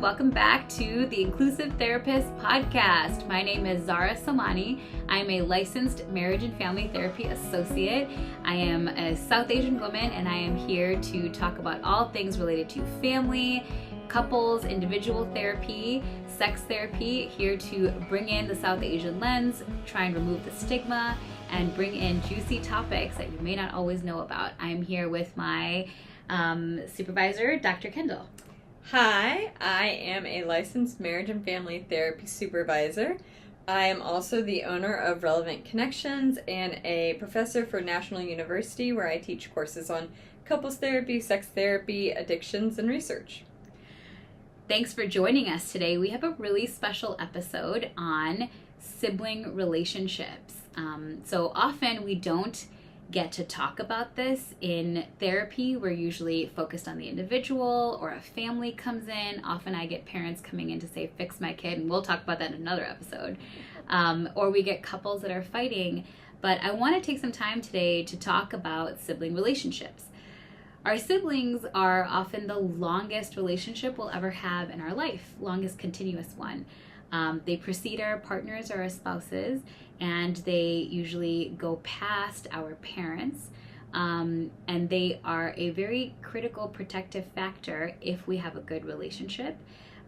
Welcome back to the Inclusive Therapist Podcast. My name is Zara Samani. I am a licensed marriage and family therapy associate. I am a South Asian woman, and I am here to talk about all things related to family, couples, individual therapy, sex therapy, here to bring in the South Asian lens, try and remove the stigma, and bring in juicy topics that you may not always know about. I'm here with my supervisor, Dr. Kendall. Hi, I am a licensed marriage and family therapy supervisor. I am also the owner of Relevant Connections and a professor for National University where I teach courses on couples therapy, sex therapy, addictions, and research. Thanks for joining us today. We have a really special episode on sibling relationships. So often we don't get to talk about this in therapy. We're usually focused on the individual, or a family comes in. Often I get parents coming in to say, fix my kid, and we'll talk about that in another episode. Or we get couples that are fighting. But I want to take some time today to talk about sibling relationships. Our siblings are often the longest relationship we'll ever have in our life, longest continuous one. They precede our partners or our spouses, and they usually go past our parents, and they are a very critical protective factor if we have a good relationship.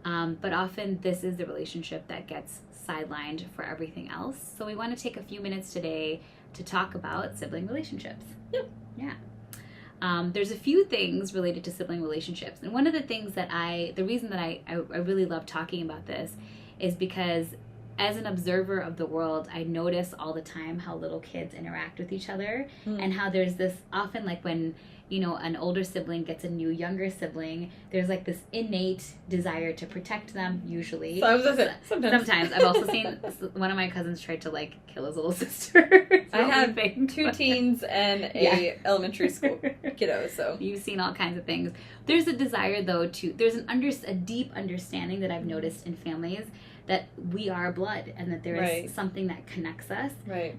But often this is the relationship that gets sidelined for everything else. So we want to take a few minutes today to talk about sibling relationships. Yep. Yeah. There's a few things related to sibling relationships. And one of the things that the reason that I really love talking about this is because as an observer of the world, I notice all the time how little kids interact with each other, and how there's this often, like when, you know, an older sibling gets a new younger sibling, there's like this innate desire to protect them, usually. Sometimes. I've also seen one of my cousins tried to like kill his little sister. I have two teens and a elementary school kiddo, so. You've seen all kinds of things. There's a desire though there's a deep understanding that I've noticed in families that we are blood, and that there is something that connects us,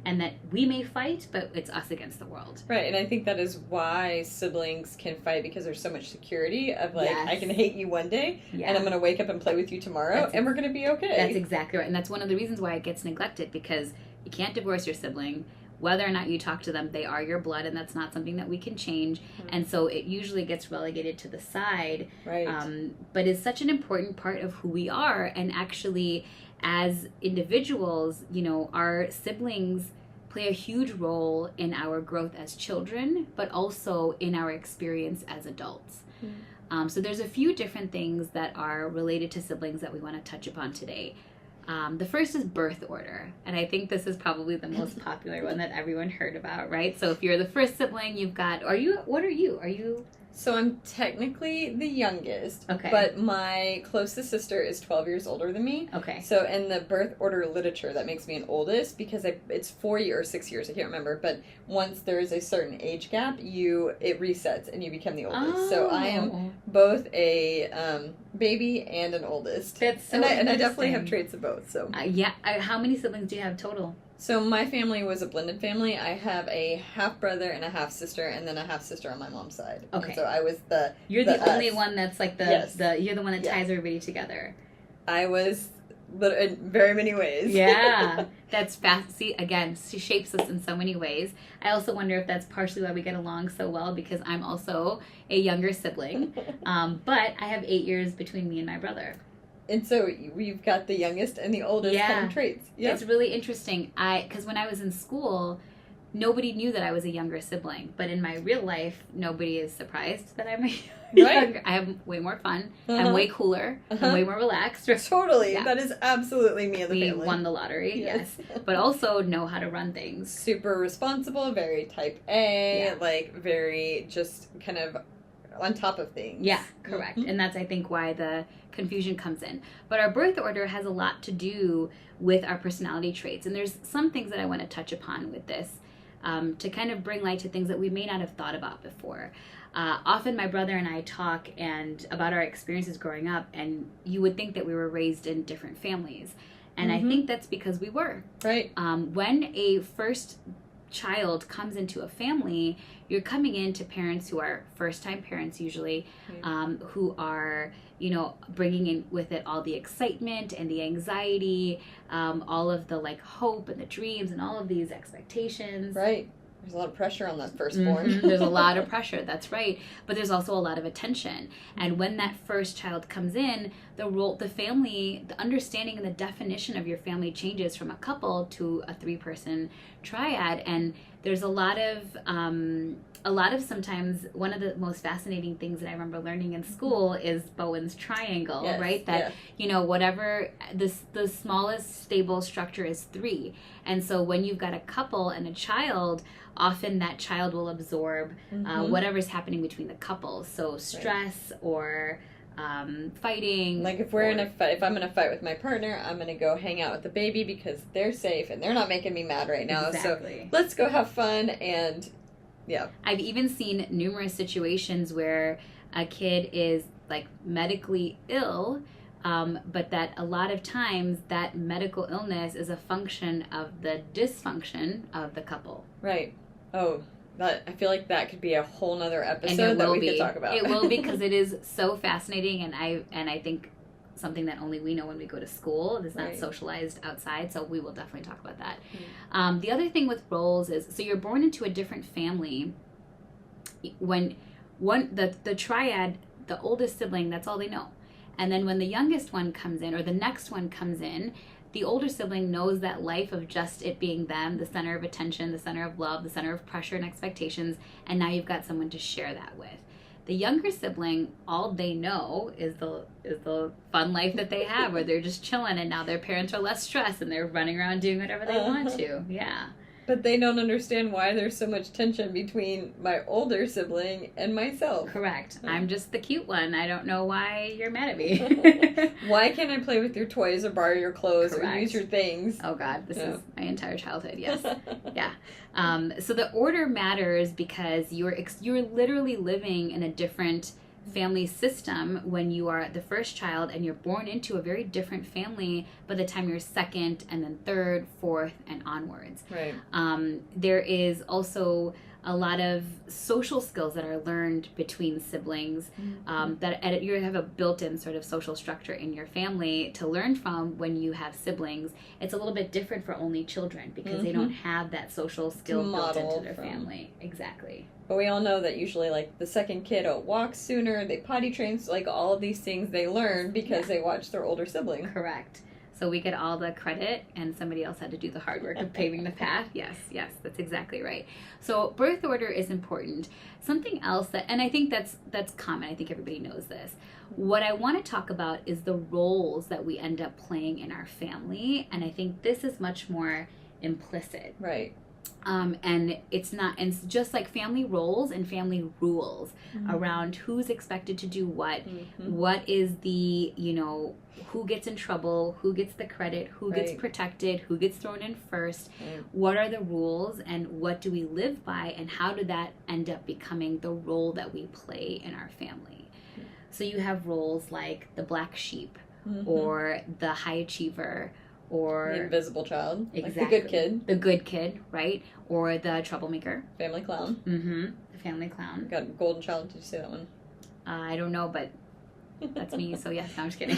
and that we may fight, but it's us against the world. Right, and I think that is why siblings can fight, because there's so much security of like, I can hate you one day, and I'm going to wake up and play with you tomorrow, and we're going to be okay. That's exactly right, and that's one of the reasons why it gets neglected, because you can't divorce your sibling. Whether or not you talk to them, they are your blood, and that's not something that we can change. And so it usually gets relegated to the side. But it's such an important part of who we are. And actually, as individuals, you know, our siblings play a huge role in our growth as children, but also in our experience as adults. So there's a few different things that are related to siblings that we want to touch upon today. The first is birth order, and I think this is probably the most popular one that everyone heard about, right? So if you're the first sibling, what are you? So I'm technically the youngest, but my closest sister is 12 years older than me. Okay. So in the birth order literature, that makes me an oldest, because it's 4 years or 6 years, I can't remember, but once there's a certain age gap, it resets and you become the oldest. So I am both a baby and an oldest. That's so and I definitely have traits of both. So how many siblings do you have total? So my family was a blended family. I have a half brother and a half sister, and then a half sister on my mom's side. Okay. And so I was You're the only one that's like you're the one that ties everybody together. I was, but in very many ways. Yeah, that's fast. See, again, she shapes us in so many ways. I also wonder if that's partially why we get along so well, because I'm also a younger sibling, but I have 8 years between me and my brother. And so we've got the youngest and the oldest kind of traits. Yeah. It's really interesting. Because when I was in school, nobody knew that I was a younger sibling. But in my real life, nobody is surprised that I'm younger. I have way more fun. I'm way cooler. I'm way more relaxed. Totally. Yeah. That is absolutely me and the family. We won the lottery, yes. But also know how to run things. Super responsible, very type A, like very just kind of on top of things. Yeah, correct. And that's, I think, why the confusion comes in. But our birth order has a lot to do with our personality traits. And there's some things that I want to touch upon with this to kind of bring light to things that we may not have thought about before. Often my brother and I talk about our experiences growing up, and you would think that we were raised in different families. And I think that's because we were. Right. When a first child comes into a family, you're coming into parents who are first-time parents usually, who are, you know, bringing in with it all the excitement and the anxiety, all of the like hope and the dreams and all of these expectations. Right. There's a lot of pressure on that firstborn. Mm-hmm. There's a lot of pressure, that's right. But there's also a lot of attention. And when that first child comes in, the family, the understanding and the definition of your family changes from a couple to a 3-person triad. And there's a lot of sometimes, one of the most fascinating things that I remember learning in school is Bowen's triangle, Yes, right? That, you know, whatever, the smallest stable structure is 3. And so when you've got a couple and a child, often that child will absorb whatever's happening between the couples. So stress or fighting. Like if we're in a fight, if I'm in a fight with my partner, I'm gonna go hang out with the baby because they're safe and they're not making me mad right now. Exactly. So let's go have fun. And yeah, I've even seen numerous situations where a kid is like medically ill, but that a lot of times that medical illness is a function of the dysfunction of the couple. Right. Oh, I feel like that could be a whole nother episode that we could talk about. It will be, because it is so fascinating, and I think something that only we know when we go to school. It's not socialized outside, so we will definitely talk about that. The other thing with roles is, so you're born into a different family. When the triad, the oldest sibling, that's all they know. And then when the youngest one comes in, or the next one comes in, the older sibling knows that life of just it being them, the center of attention, the center of love, the center of pressure and expectations, and now you've got someone to share that with. The younger sibling, all they know is the fun life that they have, where they're just chilling, and now their parents are less stressed and they're running around doing whatever they want to. Yeah. But they don't understand why there's so much tension between my older sibling and myself. Correct. I'm just the cute one. I don't know why you're mad at me. Why can't I play with your toys or borrow your clothes Correct. or use your things? Oh God, this is my entire childhood. Yes. Yeah. So the order matters because you're literally living in a different family system when you are the first child, and you're born into a very different family by the time you're second and then third, fourth, and onwards. Right. There is also a lot of social skills that are learned between siblings, that you have a built-in sort of social structure in your family to learn from when you have siblings. It's a little bit different for only children because they don't have that social skill built into their family. Exactly. But we all know that usually, like, the second kid walks sooner, they potty train, so, like, all of these things they learn because they watch their older sibling. Correct. So we get all the credit, and somebody else had to do the hard work of paving the path. Yes, that's exactly right. So birth order is important. Something else and I think that's common. I think everybody knows this. What I want to talk about is the roles that we end up playing in our family, and I think this is much more implicit. Right. And it's just like family roles and family rules around who's expected to do what, what is the, who gets in trouble, who gets the credit, who gets protected, who gets thrown in first, what are the rules, and what do we live by, and how did that end up becoming the role that we play in our family. So you have roles like the black sheep or the high achiever, or the invisible child. Exactly. Like the good kid. The good kid, right? Or the troublemaker. Family clown. The family clown. Got golden child. Did you say that one? I don't know, but that's me, so yes. No, I'm just kidding.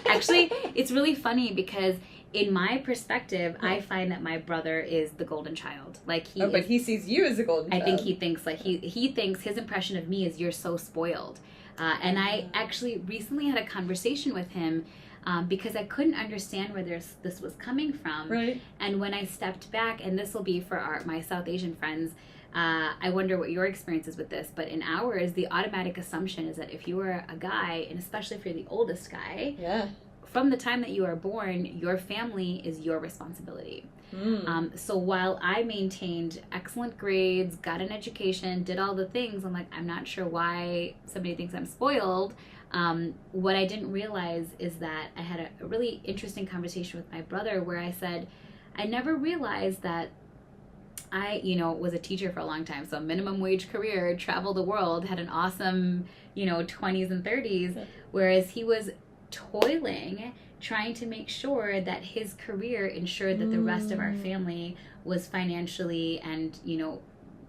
Actually, it's really funny because in my perspective, I find that my brother is the golden child. Like but he sees you as a golden child. I think he thinks he thinks his impression of me is you're so spoiled. And I actually recently had a conversation with him because I couldn't understand where this was coming from. Right. And when I stepped back, and this will be for my South Asian friends, I wonder what your experience is with this, but in ours, the automatic assumption is that if you are a guy, and especially if you're the oldest guy, from the time that you are born, your family is your responsibility. So while I maintained excellent grades, got an education, did all the things, I'm not sure why somebody thinks I'm spoiled. What I didn't realize is that I had a really interesting conversation with my brother where I said, I never realized that I, was a teacher for a long time, so minimum wage career, traveled the world, had an awesome, 20s and 30s, whereas he was toiling, trying to make sure that his career ensured that the rest of our family was financially and,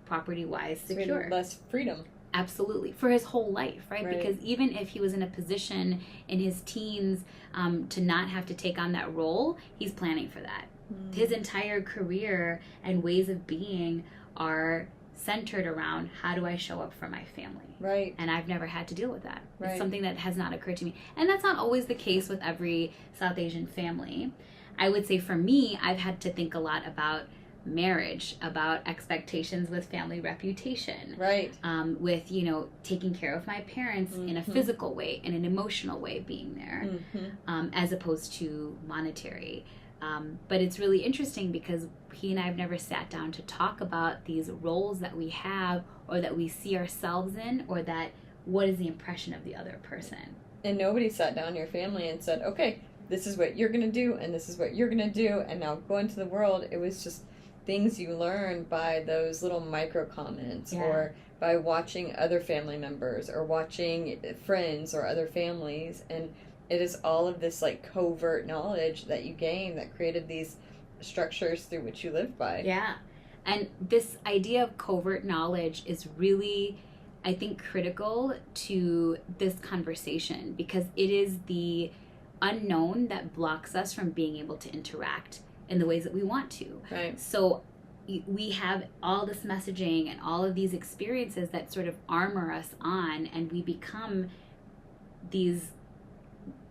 property-wise So we secure. had less freedom. Absolutely. For his whole life, right? Right. Because even if he was in a position in his teens to not have to take on that role, he's planning for that. His entire career and ways of being are centered around, how do I show up for my family? Right. And I've never had to deal with that. Right. It's something that has not occurred to me. And that's not always the case with every South Asian family. I would say for me, I've had to think a lot about marriage, about expectations with family reputation. Right. With, taking care of my parents in a physical way, in an emotional way, being there, as opposed to monetary. But it's really interesting because he and I have never sat down to talk about these roles that we have or that we see ourselves in, or that what is the impression of the other person. And nobody sat down in your family and said, okay, this is what you're going to do and this is what you're going to do, and now go into the world. It was just things you learned by those little micro comments, or by watching other family members or watching friends or other families. And it is all of this like covert knowledge that you gain that created these structures through which you live by. Yeah. And this idea of covert knowledge is really, I think, critical to this conversation, because it is the unknown that blocks us from being able to interact in the ways that we want to. Right. So we have all this messaging and all of these experiences that sort of armor us on, and we become these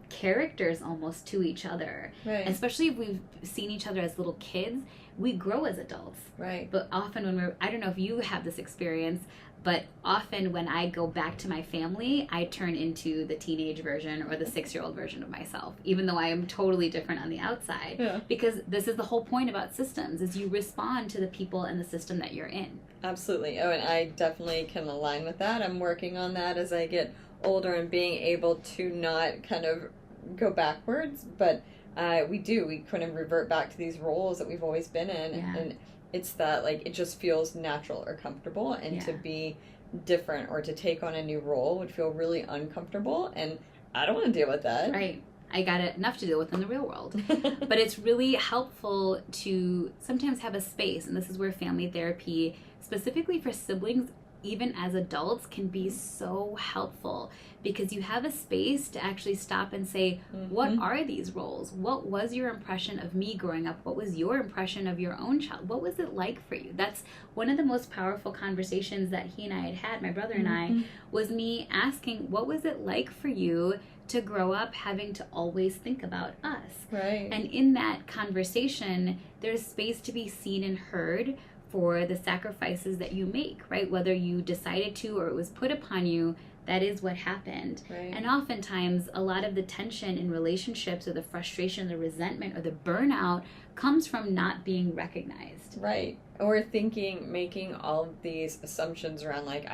characters almost to each other. Right. Especially if we've seen each other as little kids, we grow as adults. Right. But often when I don't know if you have this experience, but often when I go back to my family, I turn into the teenage version or the 6-year-old version of myself, even though I am totally different on the outside. Yeah. Because this is the whole point about systems, is you respond to the people and the system that you're in. Absolutely. Oh, and I definitely can align with that. I'm working on that as I get older and being able to not kind of go backwards, but we kind of revert back to these roles that we've always been in. Yeah. And it's that, like, it just feels natural or comfortable, and to be different or to take on a new role would feel really uncomfortable, and I don't want to deal with that. Right. I got enough to deal with in the real world. But it's really helpful to sometimes have a space, and this is where family therapy, specifically for siblings, even as adults, can be so helpful, because you have a space to actually stop and say, what are these roles? What was your impression of me growing up? What was your impression of your own child? What was it like for you? That's one of the most powerful conversations that he and I had, my brother and I, was me asking, what was it like for you to grow up having to always think about us? Right. And in that conversation, there's space to be seen and heard for the sacrifices that you make, right? Whether you decided to or it was put upon you, that is what happened. Right. And oftentimes, a lot of the tension in relationships, or the frustration, the resentment, or the burnout comes from not being recognized. Right. Or making all of these assumptions around, like,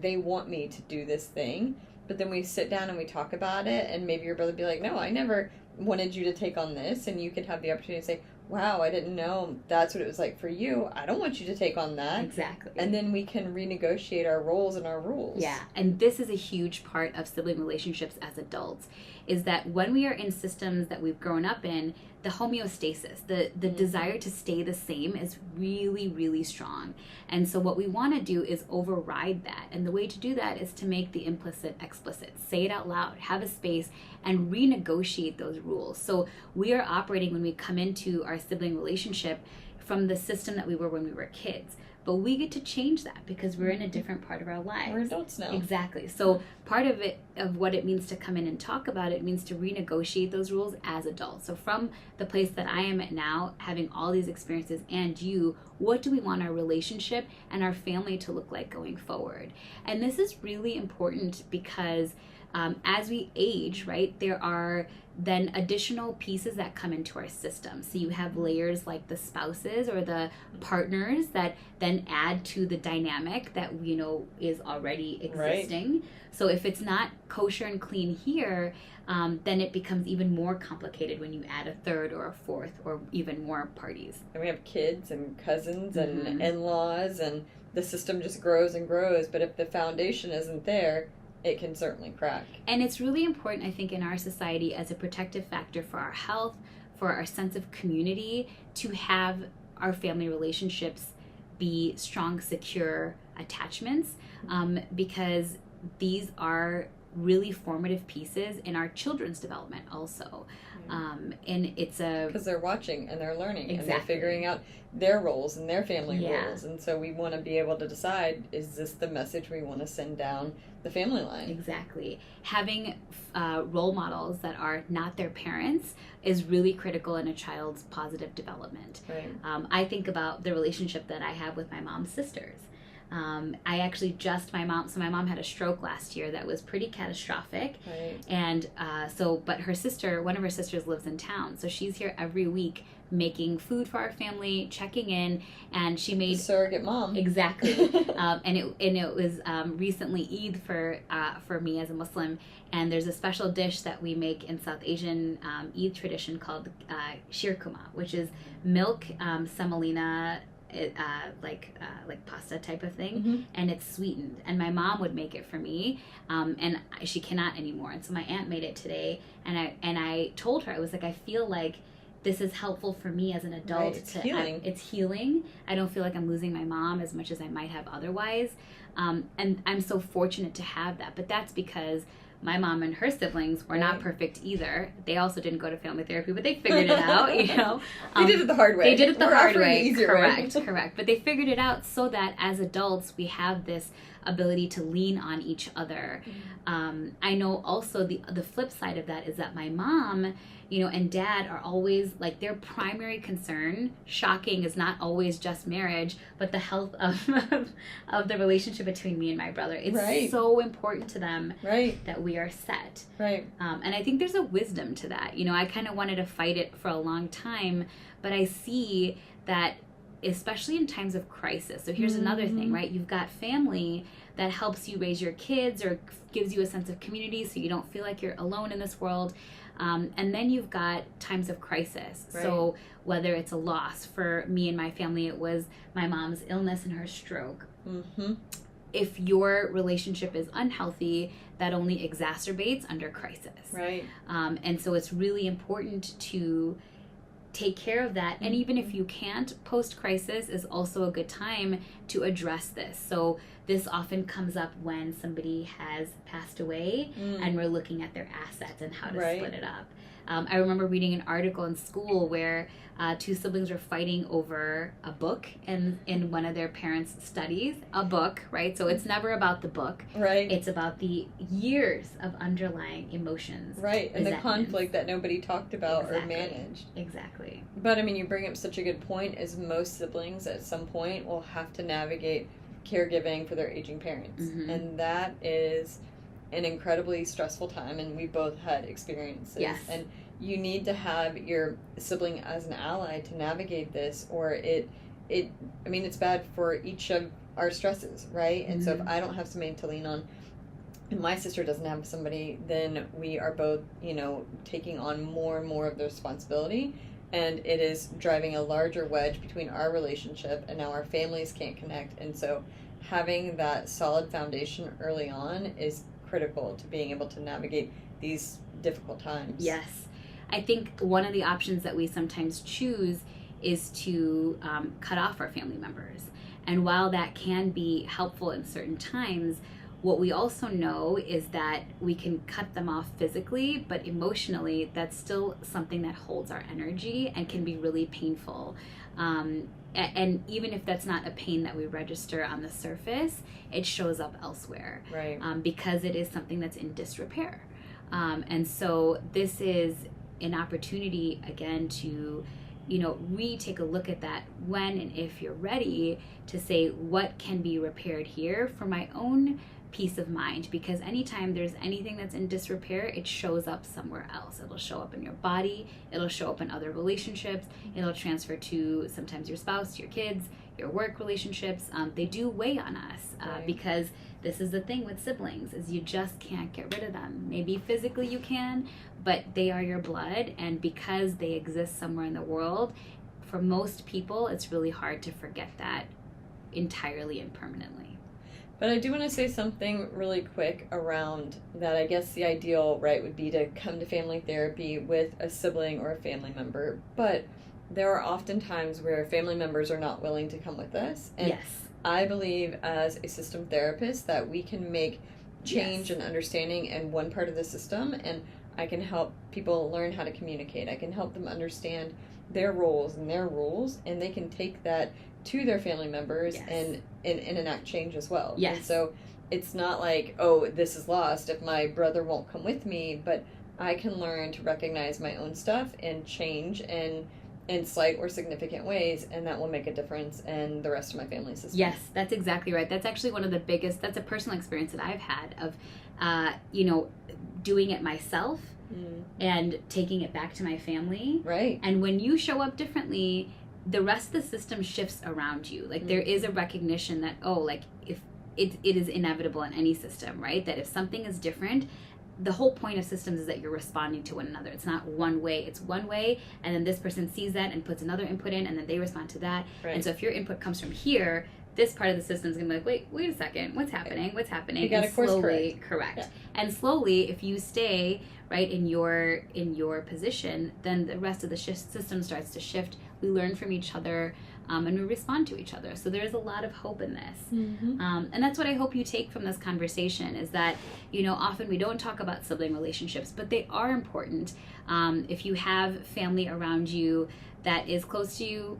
they want me to do this thing. But then we sit down and we talk about it, and maybe your brother would be like, no, I never wanted you to take on this. And you could have the opportunity to say, wow, I didn't know that's what it was like for you. I don't want you to take on that. Exactly. And then we can renegotiate our roles and our rules. Yeah, and this is a huge part of sibling relationships as adults, is that when we are in systems that we've grown up in, the homeostasis, the desire to stay the same is really, really strong. And so what we want to do is override that. And the way to do that is to make the implicit explicit. Say it out loud, have a space, and renegotiate those rules. So we are operating, when we come into our sibling relationship, from the system that we were when we were kids. But we get to change that because we're in a different part of our lives. We're adults now. Exactly. So part of what it means to come in and talk about it means to renegotiate those rules as adults. So from the place that I am at now, having all these experiences, and you, what do we want our relationship and our family to look like going forward? And this is really important because as we age, right, there are then additional pieces that come into our system. So you have layers like the spouses or the partners that then add to the dynamic that is already existing. Right. So if it's not kosher and clean here, then it becomes even more complicated when you add a third or a fourth or even more parties. And we have kids and cousins and in-laws, and the system just grows and grows. But if the foundation isn't there, it can certainly crack. And it's really important, I think, in our society as a protective factor for our health, for our sense of community, to have our family relationships be strong, secure attachments, because these are really formative pieces in our children's development also. And it's because they're watching and they're learning and they're Exactly. figuring out their roles and their family Yeah. roles, and so we want to be able to decide, is this the message we want to send down the family line? Exactly. Having role models that are not their parents is really critical in a child's positive development. Right. I think about the relationship that I have with my mom's sisters. I actually my mom had a stroke last year that was pretty catastrophic. Right. And but one of her sisters lives in town. So she's here every week making food for our family, checking in, and she made surrogate mom. Exactly. And it was recently Eid for me as a Muslim, and there's a special dish that we make in South Asian Eid tradition called shirkuma, which is milk, semolina, like pasta type of thing, and it's sweetened. And my mom would make it for me, and she cannot anymore. And so my aunt made it today, and I told her, I was like, I feel like this is helpful for me as an adult. Right, it's healing. It's healing. I don't feel like I'm losing my mom as much as I might have otherwise. And I'm so fortunate to have that. But that's because my mom and her siblings were not perfect either. They also didn't go to family therapy, but they figured it out, you know. They did it the hard way. They did it the hard way. Correct, correct. But they figured it out so that as adults, we have this ability to lean on each other. I know also the flip side of that is that my mom, and dad are always like, their primary concern, shocking, is not always just marriage, but the health of the relationship between me and my brother. It's so important to them that we are set. Right. And I think there's a wisdom to that. I kind of wanted to fight it for a long time, but I see that especially in times of crisis. So here's another thing, right? You've got family that helps you raise your kids or gives you a sense of community so you don't feel like you're alone in this world. And then you've got times of crisis. Right. So whether it's a loss, for me and my family, it was my mom's illness and her stroke. If your relationship is unhealthy, that only exacerbates under crisis. Right. And so it's really important to take care of that. And even if you can't, post-crisis is also a good time to address this. So this often comes up when somebody has passed away and we're looking at their assets and how to split it up. I remember reading an article in school where two siblings were fighting over a book in one of their parents' studies. A book, right? So it's never about the book. Right. It's about the years of underlying emotions. Right, and the conflict that nobody talked about or managed. Exactly. But, I mean, you bring up such a good point, is most siblings at some point will have to navigate caregiving for their aging parents. And that is an incredibly stressful time, and we both had experiences. Yes. And you need to have your sibling as an ally to navigate this, or it's bad for each of our stresses, right? And so if I don't have somebody to lean on, and my sister doesn't have somebody, then we are both, taking on more and more of the responsibility, and it is driving a larger wedge between our relationship, and now our families can't connect. And so having that solid foundation early on is critical to being able to navigate these difficult times. Yes. I think one of the options that we sometimes choose is to cut off our family members. And while that can be helpful in certain times, what we also know is that we can cut them off physically, but emotionally, that's still something that holds our energy and can be really painful. And even if that's not a pain that we register on the surface, it shows up elsewhere. Right. Because it is something that's in disrepair. And so this is an opportunity, again, to take a look at that when and if you're ready to say, what can be repaired here for my own peace of mind? Because anytime there's anything that's in disrepair, it shows up somewhere else. It'll show up in your body, it'll show up in other relationships, it'll transfer to sometimes your spouse, your kids, your work relationships. They do weigh on us because this is the thing with siblings, is you just can't get rid of them. Maybe physically you can, but they are your blood, and because they exist somewhere in the world, for most people, it's really hard to forget that entirely and permanently. But I do want to say something really quick around that. I guess the ideal, right, would be to come to family therapy with a sibling or a family member. But there are often times where family members are not willing to come with us. And Yes. I believe as a system therapist that we can make change Yes. and understanding in one part of the system, and I can help people learn how to communicate. I can help them understand their roles and their rules, and they can take that to their family members Yes. and enact change as well. Yes. And so it's not like, oh, this is lost if my brother won't come with me, but I can learn to recognize my own stuff and change in slight or significant ways, and that will make a difference in the rest of my family system. Yes, that's exactly right. That's actually one of the biggest, that's a personal experience that I've had of, doing it myself and taking it back to my family. Right. And when you show up differently, the rest of the system shifts around you. Like there is a recognition that, if it is inevitable in any system, right? That if something is different, the whole point of systems is that you're responding to one another. It's not one way. It's one way, and then this person sees that and puts another input in, and then they respond to that. Right. And so if your input comes from here, this part of the system is going to be like, wait a second, what's happening? What's happening? You got to course slowly correct. correct. Yeah. And slowly, if you stay right in your position, then the rest of the system starts to shift. We learn from each other, and we respond to each other. So there's a lot of hope in this. And that's what I hope you take from this conversation is that, often we don't talk about sibling relationships, but they are important. If you have family around you that is close to you,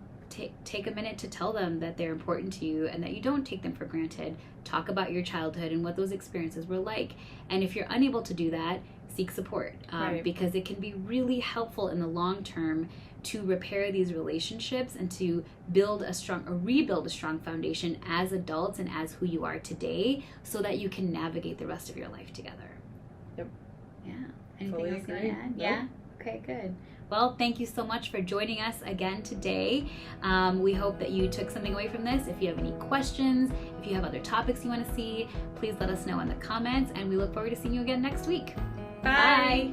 take a minute to tell them that they're important to you and that you don't take them for granted. Talk about your childhood and what those experiences were like. And if you're unable to do that, seek support, Right. because it can be really helpful in the long term to repair these relationships and to rebuild a strong foundation as adults and as who you are today, so that you can navigate the rest of your life together. Yep. Yeah. Anything Fully else you agree. want to add? Nope. Yeah. Okay, good. Well, thank you so much for joining us again today. We hope that you took something away from this. If you have any questions, if you have other topics you want to see, please let us know in the comments, and we look forward to seeing you again next week. Bye. Bye.